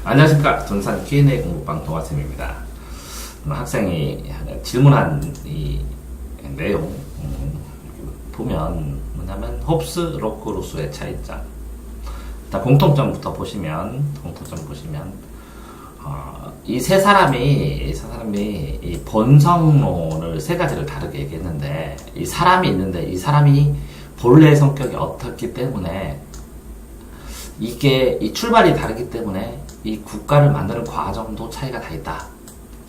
안녕하십니까. 돈산 Q&A 공부방 동아쌤입니다. 학생이 질문한 이 내용 보면 뭐냐면 홉스, 로크, 루소의 차이점. 일단 공통점부터 보시면 이 세 사람이 이 본성론을 세 가지를 다르게 얘기했는데, 이 사람이 있는데 이 사람이 본래 성격이 어떻기 때문에 이게 이 출발이 다르기 때문에 이 국가를 만드는 과정도 차이가 다 있다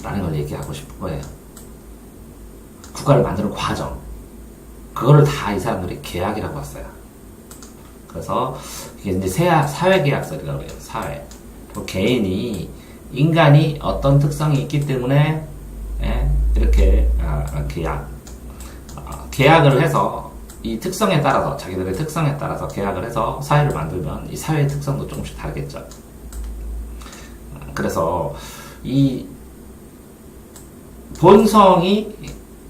라는 걸 얘기하고 싶은 거예요. 국가를 만드는 과정, 그거를 다 이 사람들이 계약이라고 했어요. 그래서 이게 이제 사회계약설이라고 해요. 사회. 개인이, 인간이 어떤 특성이 있기 때문에 이렇게 계약을 해서 이 특성에 따라서, 자기들의 특성에 따라서 계약을 해서 사회를 만들면 이 사회의 특성도 조금씩 다르겠죠. 그래서 이 본성이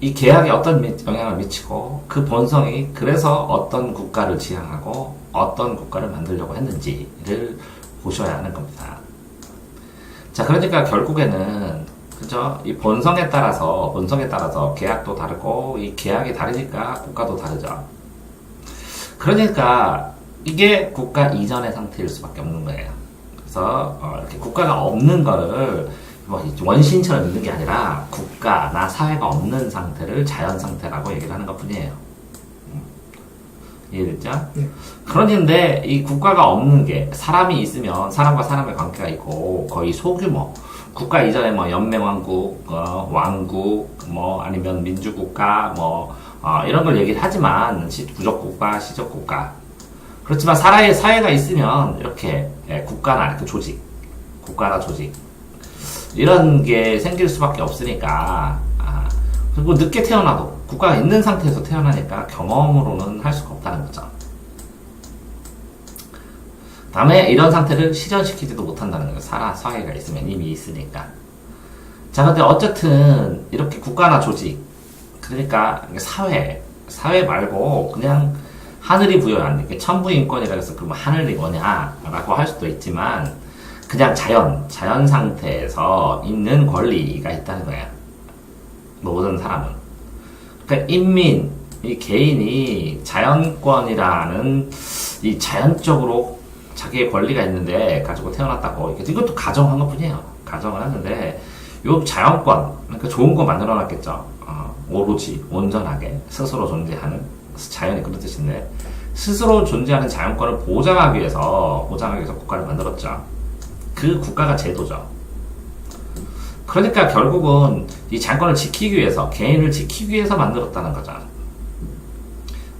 이 계약에 어떤 영향을 미치고, 그 본성이 그래서 어떤 국가를 지향하고 어떤 국가를 만들려고 했는지를 보셔야 하는 겁니다. 자, 그러니까 결국에는 그죠? 이 본성에 따라서 계약도 다르고, 이 계약이 다르니까 국가도 다르죠. 그러니까 이게 국가 이전의 상태일 수밖에 없는 거예요. 그래서 이렇게 국가가 없는 거를 뭐 원신처럼 있는 게 아니라 국가나 사회가 없는 상태를 자연 상태라고 얘기를 하는 것 뿐이에요. 이해됐죠? 네. 그런데 이 국가가 없는 게, 사람이 있으면 사람과 사람의 관계가 있고 거의 소규모, 국가 이전에 뭐 연맹왕국, 왕국, 뭐 아니면 민주국가, 이런 걸 얘기를 하지만 부족국가, 시족국가. 그렇지만 사회가 있으면 이렇게 국가나 이렇게 조직, 국가나 조직, 이런 게 생길 수밖에 없으니까. 그리고 늦게 태어나도 국가가 있는 상태에서 태어나니까 경험으로는 할 수가 없다는 거죠. 다음에 이런 상태를 실현시키지도 못한다는 거예요. 사회가 있으면 이미 있으니까. 자, 근데 어쨌든 이렇게 국가나 조직, 그러니까 사회 말고 그냥 하늘이 부여한, 이게 천부인권이라고 해서 그러면 하늘이 뭐냐라고 할 수도 있지만, 그냥 자연 상태에서 있는 권리가 있다는 거예요. 모든 사람은. 그러니까 인민, 이 개인이 자연권이라는 이 자연적으로 자기의 권리가 있는데 가지고 태어났다고, 이것도 가정한 것 뿐이에요. 가정을 하는데, 요 자연권, 그러니까 좋은 거 만들어 놨겠죠. 오로지, 온전하게, 스스로 존재하는, 자연이 그런 뜻인데, 스스로 존재하는 자연권을 보장하기 위해서 국가를 만들었죠. 그 국가가 제도죠. 그러니까 결국은 이 자연권을 지키기 위해서, 개인을 지키기 위해서 만들었다는 거죠.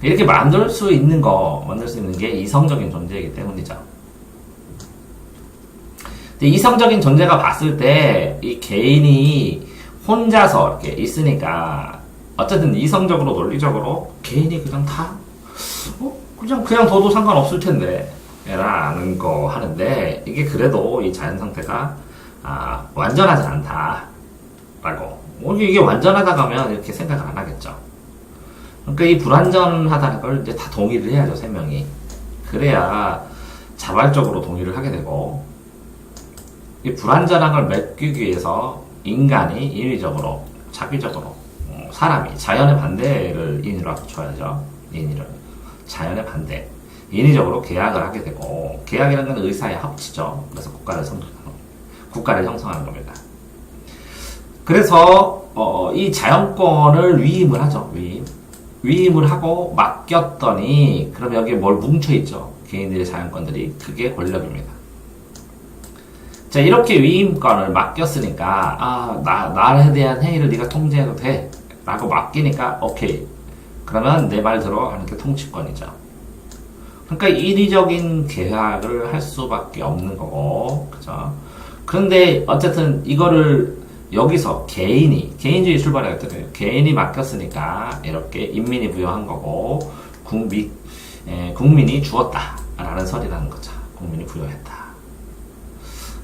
이렇게 만들 수 있는 게 이성적인 존재이기 때문이죠. 근데 이성적인 존재가 봤을 때 이 개인이 혼자서 이렇게 있으니까, 어쨌든 이성적으로, 논리적으로 개인이 그냥 그냥 둬도 상관없을 텐데 라는 거 하는데, 이게 그래도 이 자연 상태가 완전하지 않다라고. 이게 완전하다고 하면 이렇게 생각을 안 하겠죠. 그러니까 이 불완전하다는 걸 이제 다 동의를 해야죠, 세 명이. 그래야 자발적으로 동의를 하게 되고, 이 불완전한 걸 메꾸기 위해서 인간이 인위적으로, 자기적으로, 사람이 자연의 반대를 인위로 줘야죠. 자연의 반대. 인위적으로 계약을 하게 되고, 계약이라는 건 의사의 합치죠. 그래서 국가를 형성하는 겁니다. 그래서 이 자연권을 위임을 하죠. 위임을 하고 맡겼더니, 그럼 여기에 뭘 뭉쳐있죠. 개인들의 자연권들이. 그게 권력입니다. 자, 이렇게 위임권을 맡겼으니까, 나에 대한 행위를 네가 통제해도 돼 라고 맡기니까 오케이, 그러면 내 말 들어 하는 게 통치권이죠. 그러니까 인위적인 계약을 할 수밖에 없는 거고, 그죠? 그런데 어쨌든 이거를 여기서 개인주의 출발이었거든요. 개인이 맡겼으니까 이렇게 인민이 부여한 거고, 국민이 주었다라는 설이라는 거죠. 국민이 부여했다.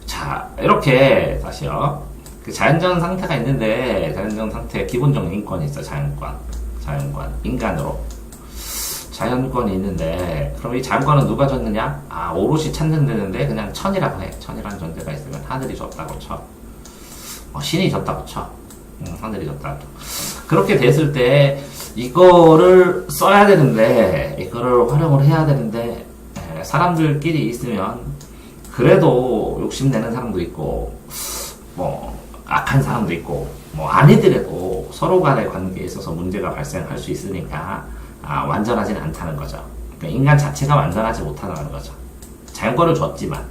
자, 이렇게 다시요. 그 자연적 상태가 있는데, 자연적 상태에 기본적인 인권이 있어요. 자연권, 인간으로. 자연권이 있는데 그럼 이 자연권은 누가 줬느냐? 오롯이 찬정되는데 그냥 천이라고 해. 천이라는 존재가 있으면 하늘이 줬다고 쳐. 신이 줬다고 쳐. 하늘이 줬다고 쳐. 그렇게 됐을 때 이거를 써야 되는데 이거를 활용을 해야 되는데 사람들끼리 있으면 그래도 욕심내는 사람도 있고 뭐 악한 사람도 있고 뭐 아니더라도 서로 간의 관계에 있어서 문제가 발생할 수 있으니까 완전하지는 않다는 거죠. 그러니까 인간 자체가 완전하지 못하다는 거죠. 자연권을 줬지만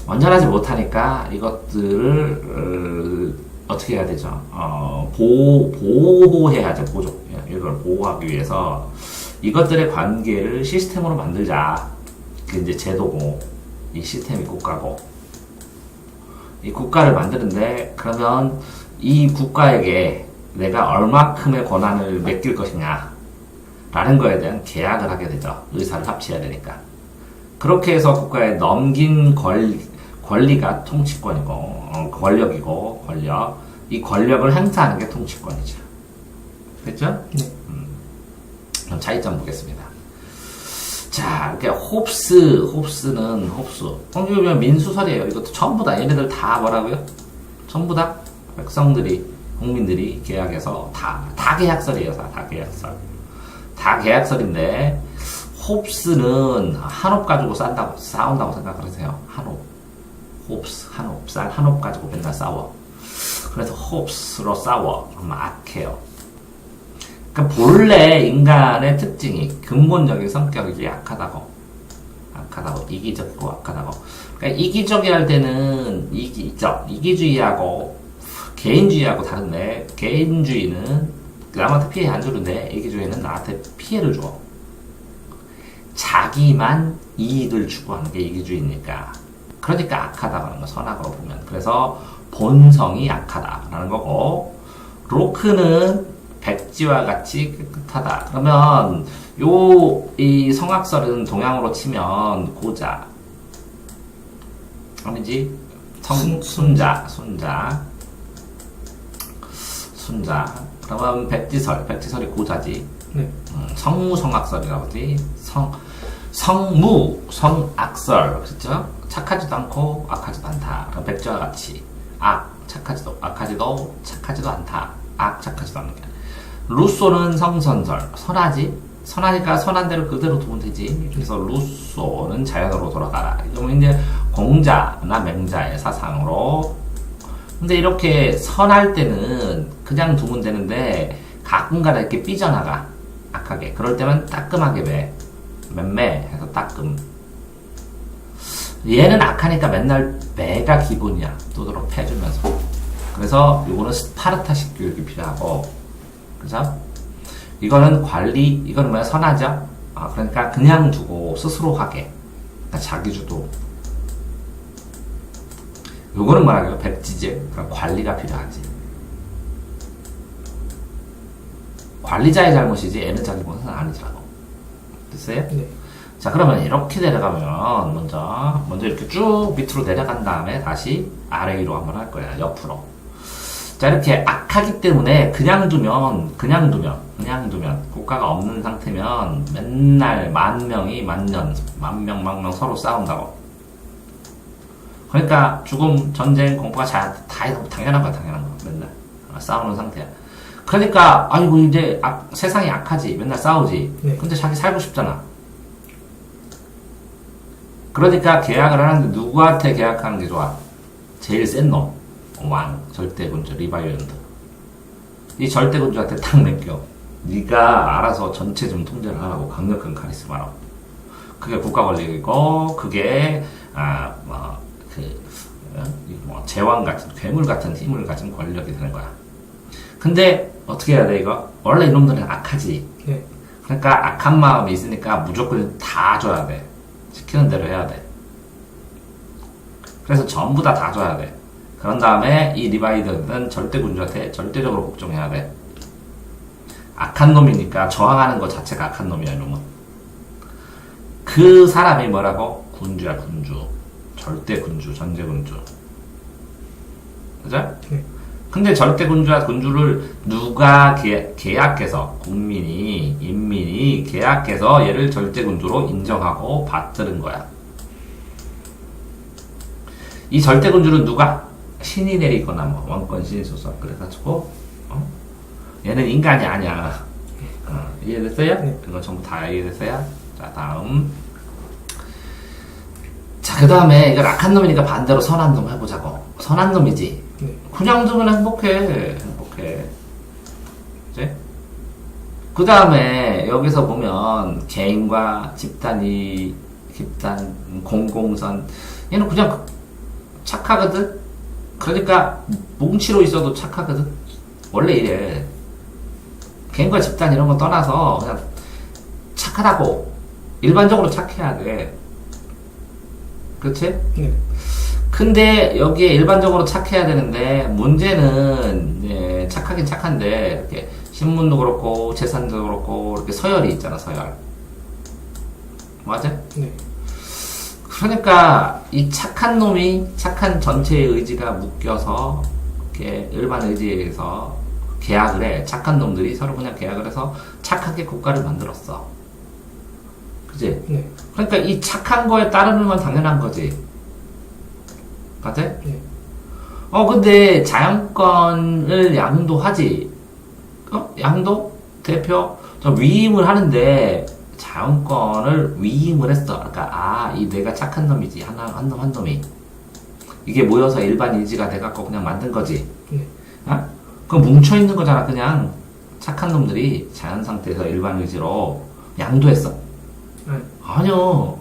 완전하지 못하니까 이것들을 어떻게 해야 되죠? 보호해야죠. 이걸 보호하기 위해서 이것들의 관계를 시스템으로 만들자. 그게 이제 제도고 이 시스템이 국가고 이 국가를 만드는데 그러면 이 국가에게 내가 얼마큼의 권한을 맡길 것이냐 라는 거에 대한 계약을 하게 되죠. 의사를 합치해야 되니까. 그렇게 해서 국가에 넘긴 권리가 통치권이고 권력이고 권력. 이 권력을 행사하는 게 통치권이죠. 됐죠? 네. 그럼 차이점 보겠습니다. 자, 이렇게 홉스는 홉수. 이거 민수설이에요. 이것도 전부 다 얘네들 다 뭐라고요? 전부 다 백성들이 국민들이 계약해서 다 계약설이에요. 다 계약설. 다 계약설인데 홉스는 한옵 가지고 싸운다고 생각하세요. 한옵. 한옵 가지고 맨날 싸워. 그래서 홉스로 싸워. 그러면 악해요. 그러니까 본래 인간의 특징이 근본적인 성격이 약하다고, 이기적이고 악하다고. 그러니까 이기적이 할 때는 이기주의하고 개인주의하고 다른데 개인주의는 남한테 피해 안 주는데 이기주의는 나한테 피해를 줘. 자기만 이익을 추구하는 게 이기주의니까. 그러니까 악하다고 하는 거 선악으로 보면. 그래서 본성이 악하다라는 거고 로크는 백지와 같이 깨끗하다. 그러면 이 성악설은 동양으로 치면 고자 아니지 순자. 그러면 백지설이 고자지. 네. 성무성악설이라고 하지. 성악설 그렇죠? 착하지도 않고 악하지도 않다. 그럼 백지와 같이 착하지도 않다. 착하지도 않는 게. 루소는 성선설. 선하니까 선한 대로 그대로 두면 되지. 그래서 루소는 자연으로 돌아가라. 이러면 이제 공자나 맹자의 사상으로. 근데 이렇게 선할 때는 그냥 두면 되는데 가끔가다 이렇게 삐져나가. 악하게. 그럴 때는 따끔하게 맴매해서 따끔. 얘는 악하니까 맨날 매가 기본이야. 두드러 패주면서. 그래서 요거는 스파르타식 교육이 필요하고, 그죠? 이거는 이거는 뭐야? 선하죠? 그러니까 그냥 두고 스스로 하게. 그러니까 자기주도. 요거는 뭐라고요? 백지제. 그러니까 관리가 필요하지. 관리자의 잘못이지 애는 자기 잘못은 아니더라고. 됐어요? 네. 자, 그러면 이렇게 내려가면 먼저 이렇게 쭉 밑으로 내려간 다음에 다시 아래 위로 한번 할 거야. 옆으로. 자, 이렇게 악하기 때문에 그냥 두면 국가가 없는 상태면 맨날 만 명 서로 싸운다고. 그러니까 죽음, 전쟁, 공포가 당연한 거야. 맨날 싸우는 상태야. 그러니까 아이고 이제 세상이 악하지. 맨날 싸우지. 네. 근데 자기 살고 싶잖아. 그러니까 계약을 하는데 누구한테 계약하는 게 좋아? 제일 센 놈. 왕, 절대군주, 리바이언드. 이 절대군주한테 탁 맡겨. 네가 알아서 전체 좀 통제를 하라고. 강력한 카리스마로. 그게 국가 권력이고, 그게 제왕 같은, 괴물 같은 힘을 가진 권력이 되는 거야. 근데 어떻게 해야 돼 이거? 원래 이놈들은 악하지. 네. 그러니까 악한 마음이 있으니까 무조건 다 줘야 돼. 시키는 대로 해야 돼. 그래서 전부 다 줘야 돼. 그런 다음에 이 리바이드는 절대군주한테 절대적으로 복종해야 돼. 악한 놈이니까 저항하는 것 자체가 악한 놈이야, 이놈은. 그 사람이 뭐라고? 군주야, 군주. 절대군주, 전제군주. 그죠? 네. 근데 절대군주와 군주를 누가 계약해서 국민이 인민이 계약해서 얘를 절대군주로 인정하고 받들은 거야. 이 절대군주는 누가? 신이 내리거나 뭐 왕권 신소설 그래가지고 얘는 인간이 아니야. 이해됐어요? 네. 이거 전부 다 이해됐어요? 자 다음. 자 그 다음에 이거 악한 놈이니까 반대로 선한 놈 해보자고. 선한 놈이지. 네. 그냥 두면 행복해. 그치? 그 다음에 여기서 보면 개인과 집단, 공공선 얘는 그냥 착하거든? 그러니까 뭉치로 있어도 착하거든? 원래 이래. 개인과 집단 이런 거 떠나서 그냥 착하다고. 일반적으로 착해야 돼. 그치? 네. 근데 여기에 일반적으로 착해야 되는데 문제는 이제 착하긴 착한데 이렇게 신문도 그렇고 재산도 그렇고 이렇게 서열이 있잖아. 서열. 맞아? 네. 그러니까 이 착한 놈이 착한 전체의 의지가 묶여서 이렇게 일반 의지에 의해서 계약을 해. 착한 놈들이 서로 그냥 계약을 해서 착하게 국가를 만들었어. 그치? 네. 그러니까 이 착한 거에 따르는 건 당연한 거지. 맞아? 네. 근데 자연권을 양도하지. 양도? 대표? 저 위임을 하는데 자연권을 위임을 했어. 그러니까 이 내가 착한 놈이지. 한 놈이. 이게 모여서 일반 인지가 돼갖고 그냥 만든 거지. 네. 그럼 뭉쳐있는 거잖아. 그냥 착한 놈들이 자연 상태에서 일반 의지로 양도했어. 네. 아니요.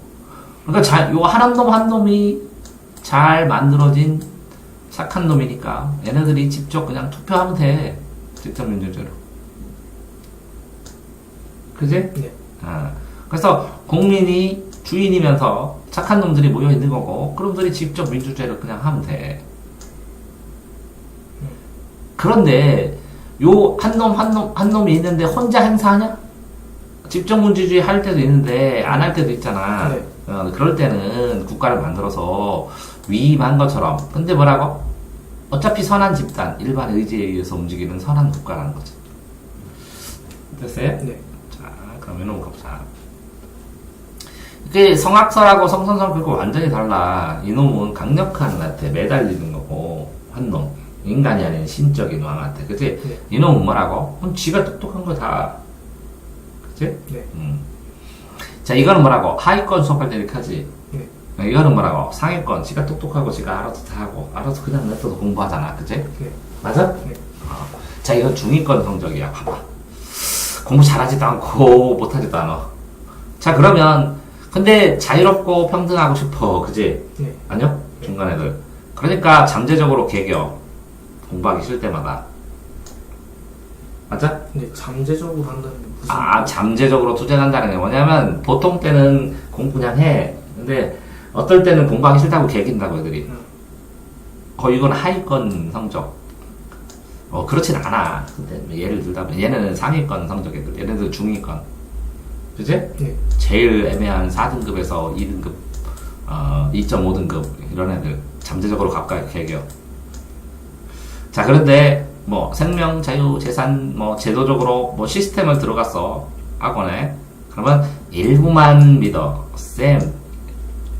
그러니까 요 한 놈이 잘 만들어진 착한 놈이니까 얘네들이 직접 그냥 투표하면 돼. 직접 민주제로. 그지? 네. 그래서 국민이 주인이면서 착한 놈들이 모여 있는 거고 그놈들이 직접 민주제를 그냥 하면 돼. 그런데 요 한 놈이 있는데 혼자 행사하냐? 집정민주주의 할 때도 있는데 안 할 때도 있잖아. 네. 그럴 때는 국가를 만들어서 위임한 것처럼. 근데 뭐라고? 어차피 선한 집단, 일반 의지에 의해서 움직이는 선한 국가라는 거지. 됐어요? 네. 자, 그럼 이놈 봅시다. 이게 성악설하고 성선설 그거 완전히 달라. 이놈은 강력한 한테 매달리는 거고, 한 놈. 인간이 아닌 신적인 왕한테. 그치? 네. 이놈은 뭐라고? 지가 똑똑한 거다. 그치? 네. 자, 이거는 뭐라고? 하위권 수업할 때 이렇게 하지. 네. 이거는 뭐라고? 상위권. 지가 똑똑하고 지가 알아서 다 하고, 알아서 그냥 냅둬서 공부하잖아. 그치? 네. 맞아? 네. 자, 이건 중위권 성적이야. 봐봐. 공부 잘하지도 않고, 못하지도 않아. 자, 그러면, 근데 자유롭고 평등하고 싶어. 그치? 네. 아니요? 중간 애들. 그러니까 잠재적으로 개겨. 공부하기 싫을 때마다. 맞아? 근데 잠재적으로 한다는 게 무슨? 잠재적으로 투쟁한다는 게 뭐냐면, 보통 때는 공부 그냥 해. 근데, 어떨 때는 공부하기 싫다고 개긴다고 애들이. 이건 하위권 성적. 그렇진 않아. 근데 예를 들자면, 얘네는 상위권 성적 애들. 얘네들 중위권. 그치? 네. 제일 애매한 4등급에서 2등급, 2.5등급, 이런 애들. 잠재적으로 가까이 개겨. 자, 그런데, 생명, 자유, 재산, 제도적으로, 시스템을 들어갔어. 학원에. 그러면, 일부만 믿어. 쌤.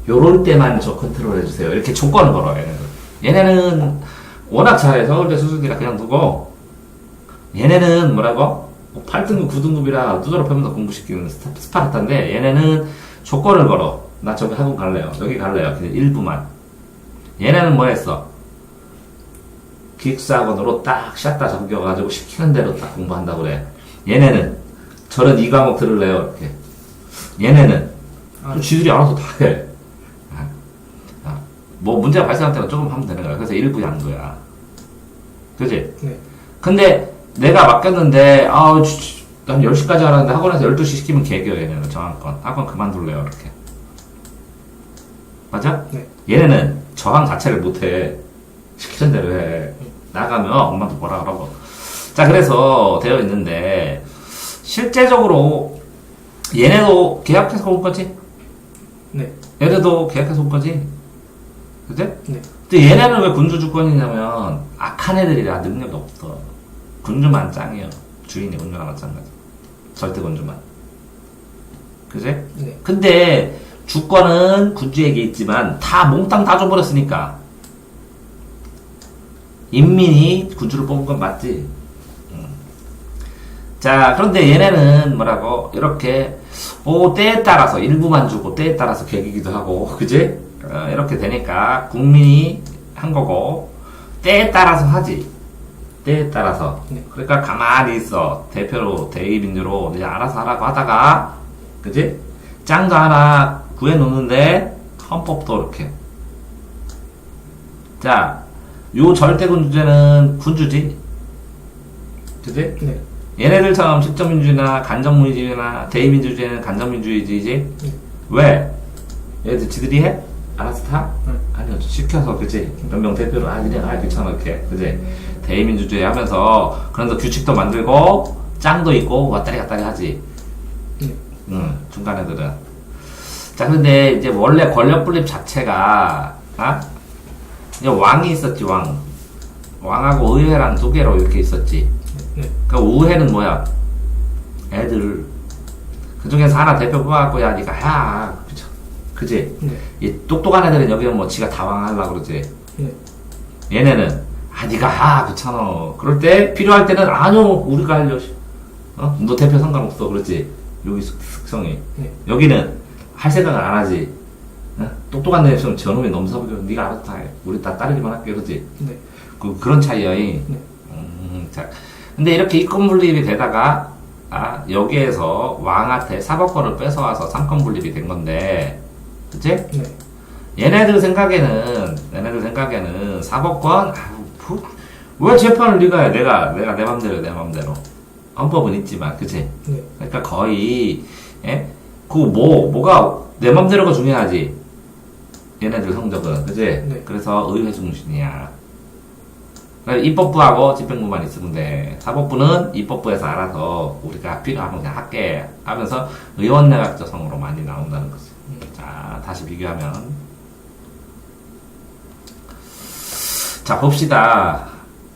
요럴 때만 저 컨트롤 해주세요. 이렇게 조건을 걸어, 얘네들. 얘네는, 워낙 잘해. 서울대 수준이라 그냥 두고, 얘네는 뭐라고? 8등급, 9등급이라 두드러 패면서 공부시키는 스파르타인데, 얘네는 조건을 걸어. 나 저기 학원 갈래요. 여기 갈래요. 그냥 일부만. 얘네는 뭐 했어? 기숙사학원으로 딱 샷다 적겨가지고 시키는 대로 딱 공부한다고 그래. 얘네는 저런 이 과목 들을래요. 이렇게. 얘네는 또 지들이 알아서 다 해. 문제가 발생할 때는 조금 하면 되는 거야. 그래서 일부 양도야. 그지? 네. 근데 내가 맡겼는데 난 10시까지 하라는데 학원에서 12시 시키면 개겨. 얘네는 저항권. 학원 그만둘래요. 이렇게. 맞아? 네. 얘네는 저항 자체를 못해. 시키는 대로 해. 나가면 엄마도 뭐라 그러고. 자, 그래서 되어 있는데, 실제적으로, 얘네도 계약해서 온 거지? 네. 얘네도 계약해서 온 거지? 그지? 네. 근데 얘네는 왜 군주 주권이냐면 악한 애들이라 능력이 없어. 군주만 짱이에요. 주인이 군주나 마찬가지. 절대 군주만. 그지? 네. 근데 주권은 군주에게 있지만 다 몽땅 다 줘버렸으니까 인민이 군주를 뽑은 건 맞지. 자, 그런데 얘네는 뭐라고 이렇게 때에 따라서 일부만 주고 때에 따라서 계기기도 하고 그지? 이렇게 되니까 국민이 한 거고 때에 따라서 하지. 때에 따라서. 네. 그러니까 가만히 있어. 대표로 대의민주로 이제 알아서 하라고 하다가 그지? 짱도 하나 구해놓는데 헌법도 이렇게. 자, 요 절대군주제는 군주지. 그지? 네. 얘네들처럼 직접민주주의나 간접민주주의나 대의민주주의는 간접민주주의지. 네. 왜? 얘들 지들이 해? 알아서 타? 네. 아니요, 시켜서, 그치? 몇 명 대표로, 그냥, 귀찮아, 이렇게. 그치? 대의민주주의 하면서, 그래서 규칙도 만들고, 짱도 있고, 왔다리 갔다리 하지. 네. 중간 애들은. 자, 근데 이제 원래 권력 분립 자체가, 이제 왕이 있었지, 왕. 왕하고 의회랑 두 개로 이렇게 있었지. 네. 그 의회는 뭐야? 애들. 그 중에서 하나 대표 뽑아갖고, 야, 니가, 야, 그쵸? 그지? 네. 이 똑똑한 애들은 여기는 뭐 지가 다 왕하려고 그러지. 네. 얘네는, 니가, 그렇잖아. 그럴 때, 필요할 때는, 아니요, 우리가 하려. 너 대표 상관없어. 그렇지? 여기 특성이. 네. 여기는, 할 생각을 안 하지. 똑똑한 애 있으면 저놈이 넘사보고, 니가 알아서 다 해. 우리 다 따르기만 할게. 그렇지? 네. 그런 차이야. 이. 네. 자. 근데 이렇게 이권 분립이 되다가, 여기에서 왕한테 사법권을 뺏어와서 삼권 분립이 된 건데, 그치? 네. 얘네들 생각에는 사법권, 왜 재판을 네가 해? 내가 내 맘대로. 헌법은 있지만, 그치? 네. 그러니까 거의, 뭐가 내 맘대로가 중요하지. 얘네들 성적은, 그치? 네. 그래서 의회 중심이야. 입법부하고 집행부만 있으면 돼. 사법부는 입법부에서 알아서 우리가 필요하면 그냥 할게 하면서 의원 내각 구성으로 많이 나온다는 거지. 자, 다시 비교하면. 자, 봅시다.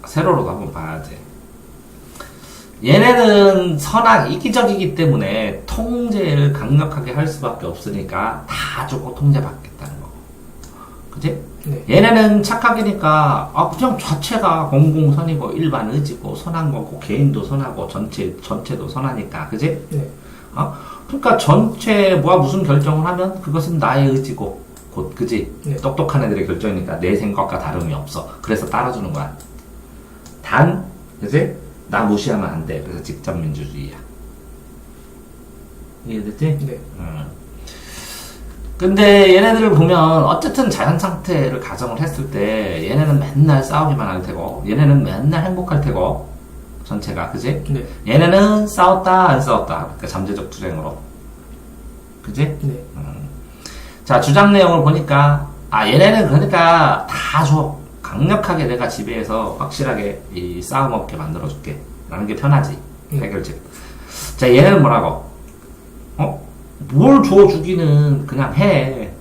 세로로도 한번 봐야지. 얘네는 이기적이기 때문에 통제를 강력하게 할 수밖에 없으니까 다 주고 통제받겠다는 거고. 그치? 네. 얘네는 착하기니까 그냥 자체가 공공선이고 일반 의지고 선한 거고 개인도 선하고 전체도 선하니까. 그치? 네. 그러니까 전체 무슨 결정을 하면 그것은 나의 의지고 곧 그지? 네. 똑똑한 애들의 결정이니까 내 생각과 다름이 없어. 그래서 따라주는 거야. 단 그지? 나 무시하면 안 돼. 그래서 직접 민주주의야. 이해됐지? 네. 근데 얘네들을 보면 어쨌든 자연 상태를 가정을 했을 때 얘네는 맨날 싸우기만 할 테고 얘네는 맨날 행복할 테고 전체가 그지? 네. 얘네는 싸웠다 안 싸웠다. 그러니까 잠재적 투쟁으로. 그지? 네. 자, 주장 내용을 보니까 얘네는 그러니까 다 줘. 강력하게 내가 지배해서 확실하게 이 싸움 없게 만들어줄게 라는 게 편하지. 해결책. 자, 얘네는 뭐라고? 뭘 줘주기는 그냥 해.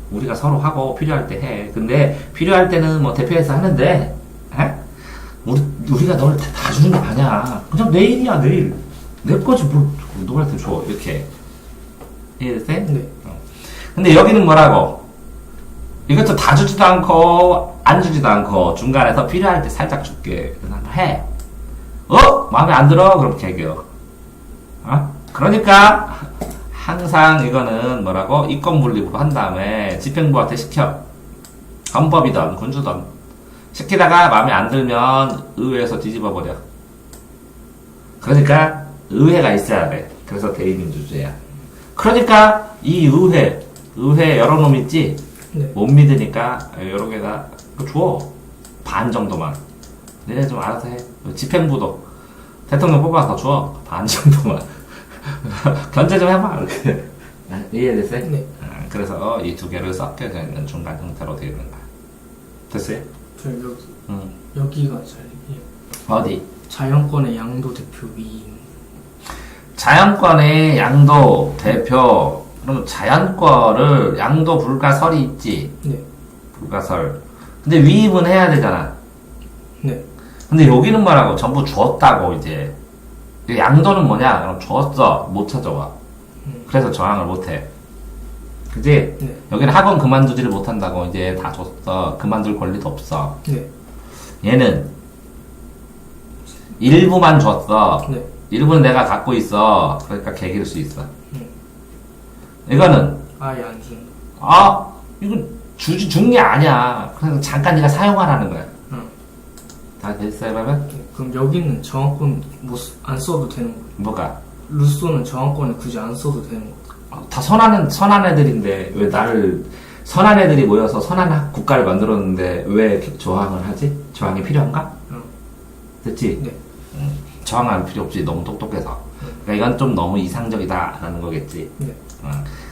우리가 서로 하고 필요할 때 해. 근데 필요할 때는 뭐 대표해서 하는데 우리가 너를 다 주는 게 아니야. 그냥 내일이야, 내일. 내 거지 뭘 너한테 줘. 이렇게. 이해됐어? 네. 근데 여기는 뭐라고? 이것도 다 주지도 않고 안 주지도 않고 중간에서 필요할 때 살짝 줄게. 그냥 해. 마음에 안 들어? 그럼 개겨. 그러니까 항상 이거는 뭐라고? 이권 분립으로 한 다음에 집행부한테 시켜. 헌법이든 군주든 시키다가 마음에 안 들면 의회에서 뒤집어 버려. 그러니까 의회가 있어야 돼. 그래서 대의민주주의야. 그러니까 이 의회 여러 놈 있지? 네. 못 믿으니까 여러 개다 줘. 반 정도만. 너네 좀 알아서 해. 집행부도 대통령 뽑아서 줘. 반 정도만. 견제 좀 해봐. 이렇게. 이해됐어요? 네. 그래서 이 두 개를 섞여져 있는 중간 형태로 되어 있는 거야. 됐어요? 저 여기가 잘 이해요. 어디? 자연권의 양도 대표 위임. 자연권의 양도 대표. 그럼 자연권을 양도 불가 설이 있지. 네. 불가설. 근데 위임은 해야 되잖아. 네. 근데 여기는 뭐라고? 전부 주었다고, 이제. 양도는 뭐냐? 그럼 주었어. 못 찾아와. 그래서 저항을 못 해. 그지? 네. 여기는 학원 그만두지를 못한다고. 이제 다 줬어. 그만둘 권리도 없어. 네. 얘는 일부만 줬어. 네. 일부는 내가 갖고 있어. 그러니까 개길 수 있어. 이거는 아예 안 준다. 이건 준 게 아니야. 그냥 잠깐 네가 사용하라는 거야. 응. 다 됐어요, 그러면? 네. 그럼 여기는 저항권 안 써도 되는 거예요. 뭐가? 루소는 저항권을 굳이 안 써도 되는 거예요. 다 선한 애들인데 왜 나를 선한 애들이 모여서 선한 국가를 만들었는데 왜 이렇게 저항을 하지? 저항이 필요한가? 응. 됐지? 네. 저항할 필요 없지. 너무 똑똑해서. 그러니까 이건 좀 너무 이상적이다라는 거겠지. 네.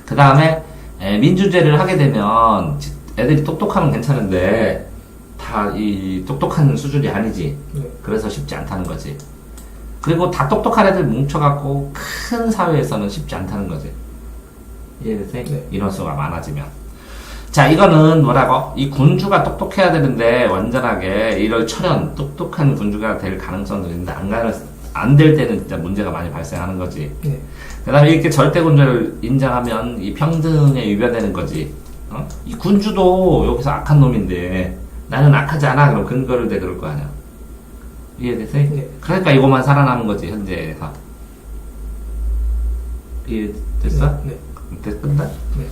그 다음에 민주제를 하게 되면 애들이 똑똑하면 괜찮은데 다 이 똑똑한 수준이 아니지. 네. 그래서 쉽지 않다는 거지. 그리고 다 똑똑한 애들 뭉쳐갖고 큰 사회에서는 쉽지 않다는 거지. 이해되세요? 네. 인원수가 많아지면. 자, 이거는 뭐라고? 이 군주가 똑똑해야 되는데 완전하게 1월 철현 똑똑한 군주가 될 가능성도 있는데 안 될 때는 진짜 문제가 많이 발생하는 거지. 네. 그 다음에 이렇게 절대군주를 인정하면 이 평등에 위배되는 거지. 이 군주도 여기서 악한 놈인데 나는 악하지 않아. 그럼 근거를 대 그럴 거 아니야. 이해되세요? 네. 그러니까 이거만 살아남은 거지, 현재에서. 이해됐어? 네. 됐 끝나? 네.